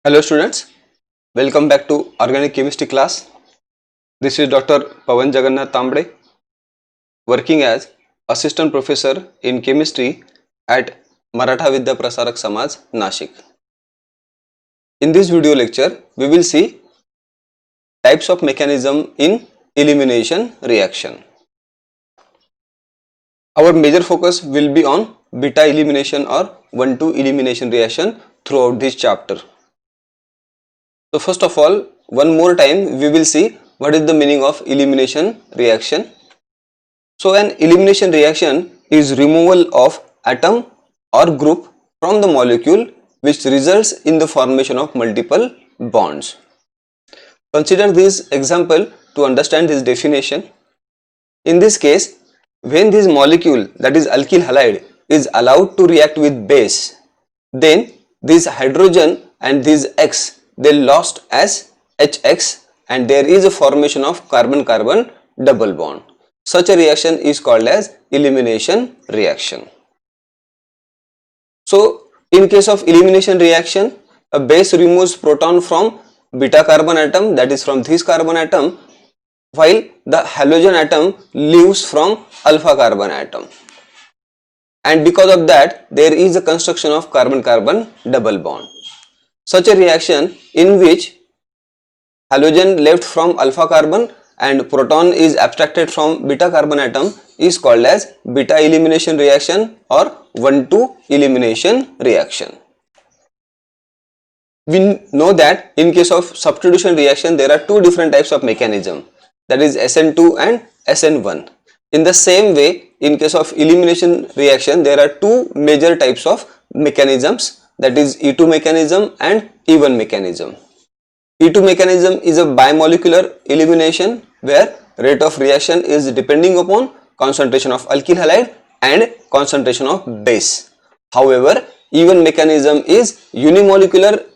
Hello students, welcome back to organic chemistry class. This is Dr. Pawan Jagannath Tambre, working as assistant professor in chemistry at Maratha Vidya Prasarak Samaj, Nashik. In this video lecture, we will see types of mechanism in elimination reaction. Our major focus will be on beta elimination or 1,2 elimination reaction throughout this chapter. So first of all, one more time we will see what is the meaning of elimination reaction. So an elimination reaction is removal of atom or group from the molecule which results in the formation of multiple bonds. Consider this example to understand this definition. In this case, when this molecule, that is alkyl halide, is allowed to react with base, then this hydrogen and this X, they lost as HX and there is a formation of carbon-carbon double bond. Such a reaction is called as elimination reaction. So in case of elimination reaction, a base removes proton from beta carbon atom, that is from this carbon atom, while the halogen atom leaves from alpha carbon atom, and because of that there is a construction of carbon-carbon double bond. Such a reaction in which halogen left from alpha carbon and proton is abstracted from beta carbon atom is called as beta elimination reaction or 1,2 elimination reaction. We know that in case of substitution reaction there are two different types of mechanism, that is SN2 and SN1. In the same way, in case of elimination reaction there are two major types of mechanisms, that is E2 mechanism and E1 mechanism. E2 mechanism is a bimolecular elimination where rate of reaction is depending upon concentration of alkyl halide and concentration of base. However, E1 mechanism is unimolecular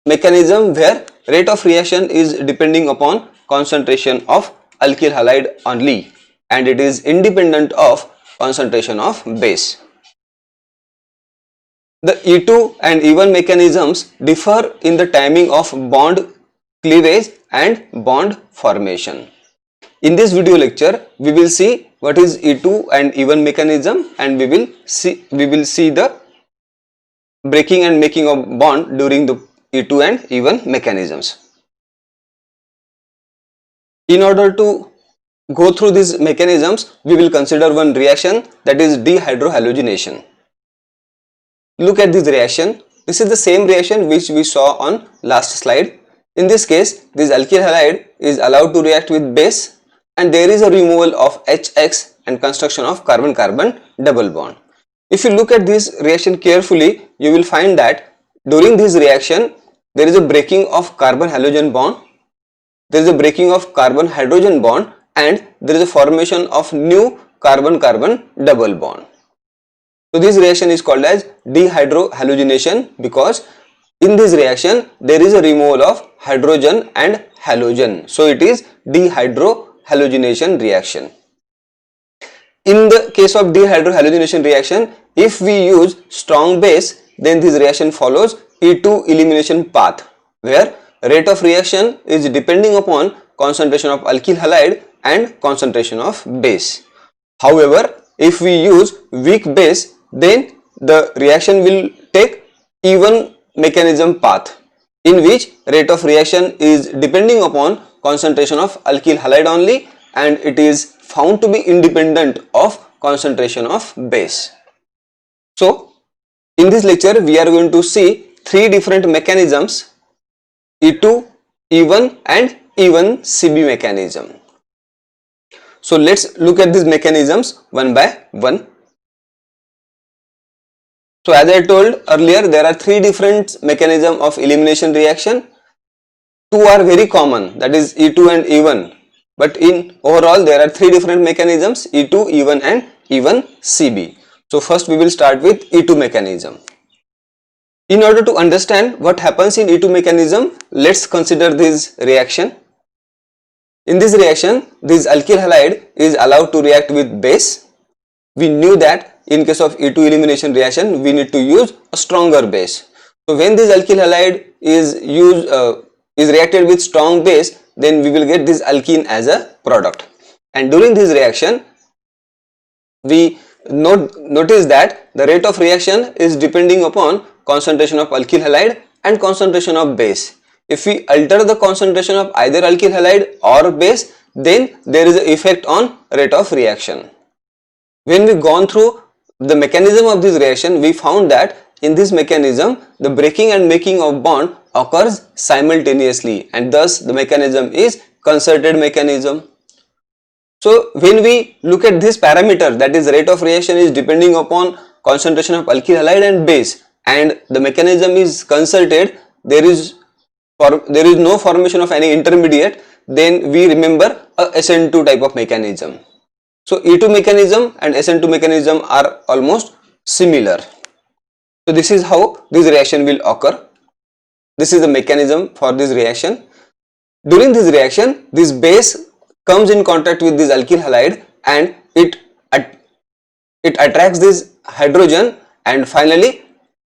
mechanism where rate of reaction is depending upon concentration of alkyl halide only and it is independent of concentration of base. The E2 and E1 mechanisms differ in the timing of bond cleavage and bond formation. In this video lecture, we will see what is E2 and E1 mechanism and we will see the breaking and making of bond during the E2 and E1 mechanisms. In order to go through these mechanisms, we will consider one reaction, that is dehydrohalogenation. Look at this reaction. This is the same reaction which we saw on last slide. In this case, this alkyl halide is allowed to react with base and there is a removal of HX and construction of carbon-carbon double bond. If you look at this reaction carefully, you will find that during this reaction there is a breaking of carbon-halogen bond, there is a breaking of carbon-hydrogen bond and there is a formation of new carbon-carbon double bond. So this reaction is called as dehydrohalogenation because in this reaction there is a removal of hydrogen and halogen. So it is dehydrohalogenation reaction. In the case of dehydrohalogenation reaction, if we use strong base, then this reaction follows E2 elimination path where rate of reaction is depending upon concentration of alkyl halide and concentration of base. However, if we use weak base, then the reaction will take E1 mechanism path in which rate of reaction is depending upon concentration of alkyl halide only and it is found to be independent of concentration of base. So in this lecture we are going to see three different mechanisms, E2, E1 and E1 CB mechanism. So let's look at these mechanisms one by one. So as I told earlier, there are three different mechanisms of elimination reaction. Two are very common, that is E2 and E1, but in overall there are three different mechanisms, E2, E1 and E1 CB. So first we will start with E2 mechanism. In order to understand what happens in E2 mechanism, let's consider this reaction. In this reaction, this alkyl halide is allowed to react with base. We knew that in case of E2 elimination reaction, we need to use a stronger base. So when this alkyl halide is reacted with strong base, then we will get this alkene as a product. And during this reaction, we notice that the rate of reaction is depending upon concentration of alkyl halide and concentration of base. If we alter the concentration of either alkyl halide or base, then there is an effect on rate of reaction. When we gone through the mechanism of this reaction, we found that in this mechanism the breaking and making of bond occurs simultaneously, and thus the mechanism is concerted mechanism. So when we look at this parameter, that is rate of reaction is depending upon concentration of alkyl halide and base, and the mechanism is concerted, there is no formation of any intermediate, then we remember a SN2 type of mechanism. So E2 mechanism and SN2 mechanism are almost similar. So this is how this reaction will occur. This is the mechanism for this reaction. During this reaction, this base comes in contact with this alkyl halide and it attracts this hydrogen, and finally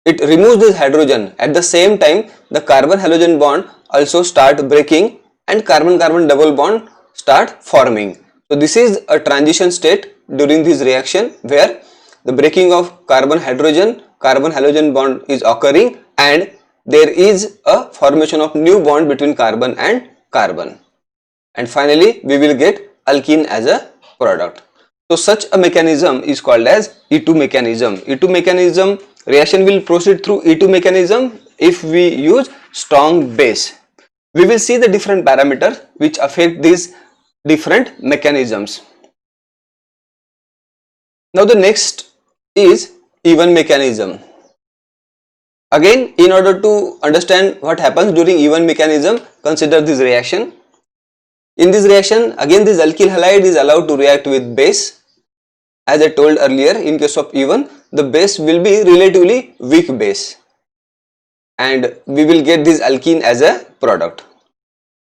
it removes this hydrogen. At the same time, the carbon halogen bond also start breaking and carbon carbon double bond start forming. So this is a transition state during this reaction where the breaking of carbon halogen bond is occurring and there is a formation of new bond between carbon and carbon, and finally we will get alkene as a product. So such a mechanism is called as E2 mechanism. E2 mechanism, reaction will proceed through E2 mechanism if we use strong base. We will see the different parameters which affect these different mechanisms. Now the next is even mechanism. Again, in order to understand what happens during even mechanism, consider this reaction. In this reaction, again this alkyl halide is allowed to react with base. As I told earlier, in case of even, the base will be relatively weak base and we will get this alkene as a product.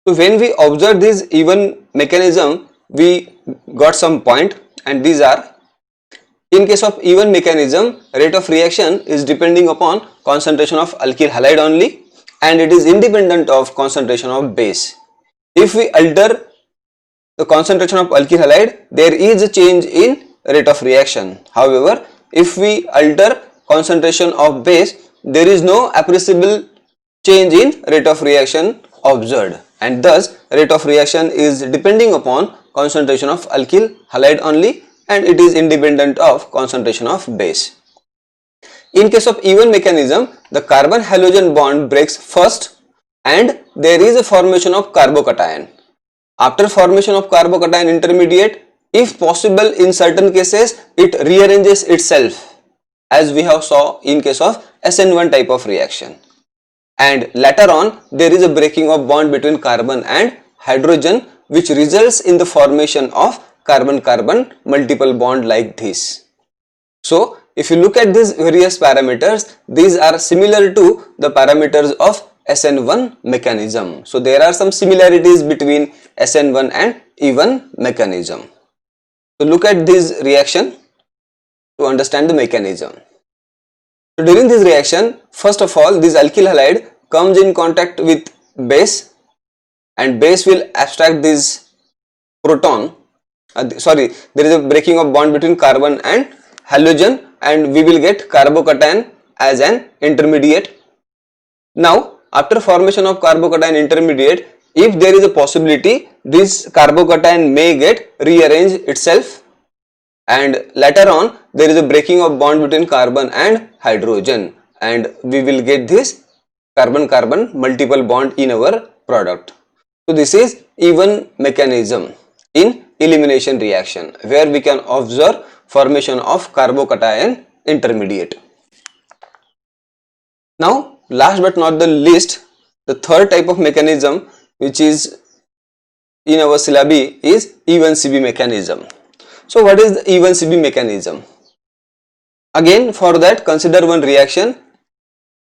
So when we observe this even mechanism, we got some point, and these are: in case of even mechanism, rate of reaction is depending upon concentration of alkyl halide only, and it is independent of concentration of base. If we alter the concentration of alkyl halide, there is a change in rate of reaction. However, if we alter concentration of base, there is no appreciable change in rate of reaction observed, and thus rate of reaction is depending upon concentration of alkyl halide only, and it is independent of concentration of base. In case of even mechanism, the carbon halogen bond breaks first and there is a formation of carbocation. After formation of carbocation intermediate, if possible in certain cases, it rearranges itself, as we have saw in case of SN1 type of reaction, and later on there is a breaking of bond between carbon and hydrogen, which results in the formation of carbon-carbon multiple bond like this. So if you look at these various parameters, these are similar to the parameters of SN1 mechanism. So there are some similarities between SN1 and even mechanism. So look at this reaction to understand the mechanism. So during this reaction, first of all, this alkyl halide comes in contact with base, and base will abstract this proton. There is a breaking of bond between carbon and halogen, and we will get carbocation as an intermediate. Now after formation of carbocation intermediate, if there is a possibility, this carbocation may get rearranged itself, and later on there is a breaking of bond between carbon and hydrogen, and we will get this carbon-carbon multiple bond in our product. So this is even mechanism in elimination reaction, where we can observe formation of carbocation intermediate. Now last but not the least, the third type of mechanism which is in our syllabi is even CB mechanism. So what is the even CB mechanism? Again, for that, consider one reaction.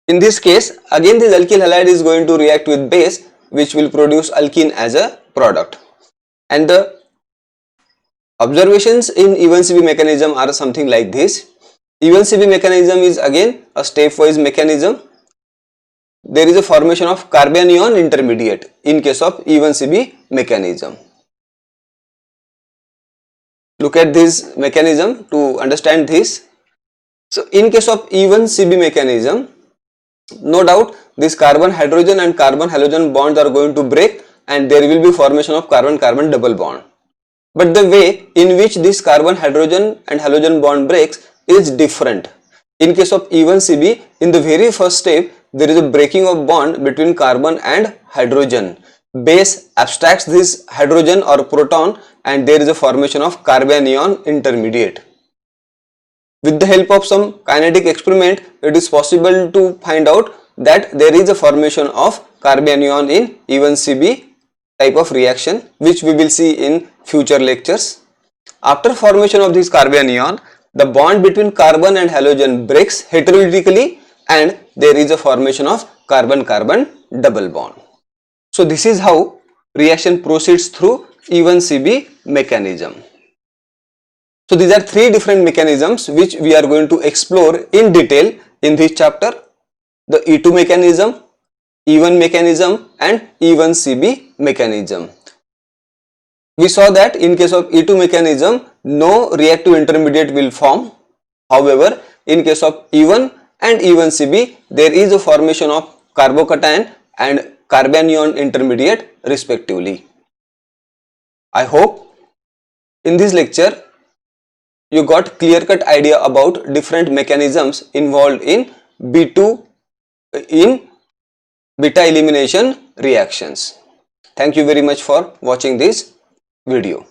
In this case, again this alkyl halide is going to react with base, which will produce alkene as a product, and the observations in even CB mechanism are something like this. Even CB mechanism is again a stepwise mechanism. there is a formation of carbanion intermediate in case of E1CB mechanism. Look at this mechanism to understand this. So in case of E1CB mechanism, no doubt this carbon hydrogen and carbon halogen bonds are going to break and there will be formation of carbon carbon double bond. But the way in which this carbon hydrogen and halogen bond breaks is different. In case of E1CB, in the very first step, there is a breaking of bond between carbon and hydrogen. Base abstracts this hydrogen or proton and there is a formation of carbanion intermediate. With the help of some kinetic experiment, it is possible to find out that there is a formation of carbanion in E1CB type of reaction, which we will see in future lectures. After formation of this carbanion, the bond between carbon and halogen breaks heterolytically and there is a formation of carbon-carbon double bond. So this is how reaction proceeds through E1CB mechanism. So these are three different mechanisms which we are going to explore in detail in this chapter: the E2 mechanism, E1 mechanism and E1CB mechanism. We saw that in case of E2 mechanism, no reactive intermediate will form. However, in case of E1 and E1CB, there is a formation of carbocation and carbanion intermediate respectively. I hope in this lecture you got clear-cut idea about different mechanisms involved in B2 in beta elimination reactions. Thank you very much for watching this video.